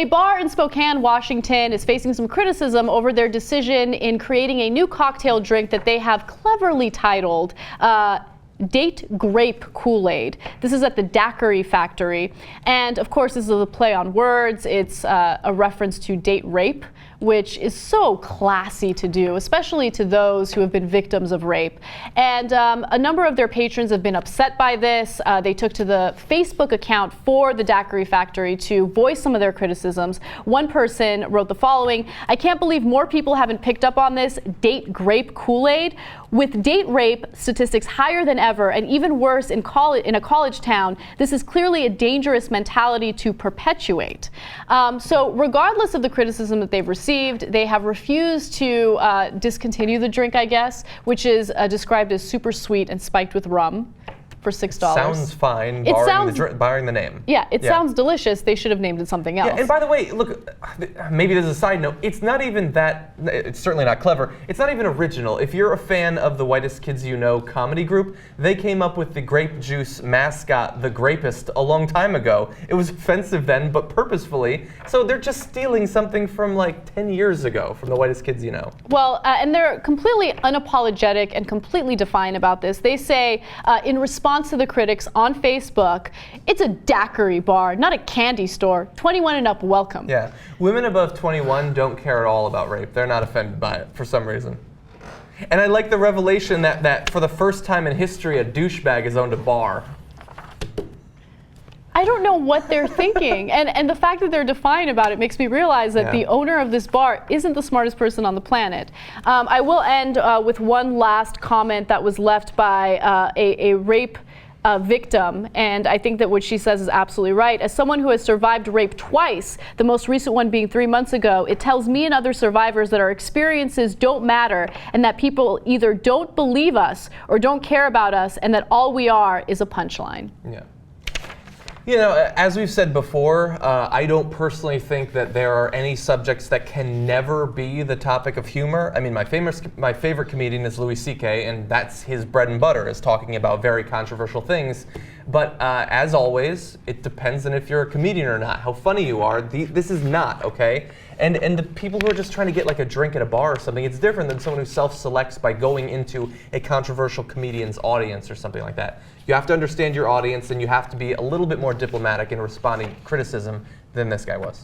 A bar in Spokane, Washington is facing some criticism over their decision in creating a new cocktail drink that they have cleverly titled Date Grape Koolaid. This is at the Daiquiri Factory, and of course this is a play on words. It's a reference to date rape, which is so classy to do, especially to those who have been victims of rape. And a number of their patrons have been upset by this. They took to the Facebook account for the Daiquiri Factory to voice some of their criticisms. One person wrote the following: "I can't believe more people haven't picked up on this Date Grape Koolaid. With date rape statistics higher than ever and even worse in a college town, this is clearly a dangerous mentality to perpetuate." So regardless of the criticism that they've received, they have refused to discontinue the drink, I guess, which is described as super sweet and spiked with rum for $6. Sounds fine, barring the name. Yeah, it sounds delicious. They should have named it something else. Yeah, and by the way, look, maybe there's a side note. It's not even that, it's certainly not clever. It's not even original. If you're a fan of the Whitest Kids You Know comedy group, they came up with the grape juice mascot, the Grapist, a long time ago. It was offensive then, but purposefully. So they're just stealing something from like 10 years ago from the Whitest Kids You Know. Well, and they're completely unapologetic and completely defiant about this. They say, in response to the critics on Facebook, it's a daiquiri bar, not a candy store. 21 and up, welcome. Yeah, women above 21 don't care at all about rape. They're not offended by it for some reason. And I like the revelation that for the first time in history, a douchebag has owned a bar. I don't know what they're thinking. And the fact that they're defiant about it makes me realize that the owner of this bar isn't the smartest person on the planet. I will end with one last comment that was left by a rape victim, and I think that what she says is absolutely right. As someone who has survived rape twice, the most recent one being 3 months ago, it tells me and other survivors that our experiences don't matter and that people either don't believe us or don't care about us, and that all we are is a punchline. Yeah. You know, as we've said before, I don't personally think that there are any subjects that can never be the topic of humor. I mean, my favorite comedian is Louis C.K., and that's his bread and butter, is talking about very controversial things. But as always, it depends on if you're a comedian or not, how funny you are. This is not, okay? And the people who are just trying to get like a drink at a bar or something, it's different than someone who self-selects by going into a controversial comedian's audience or something like that. You have to understand your audience, and you have to be a little bit more diplomatic in responding to criticism than this guy was.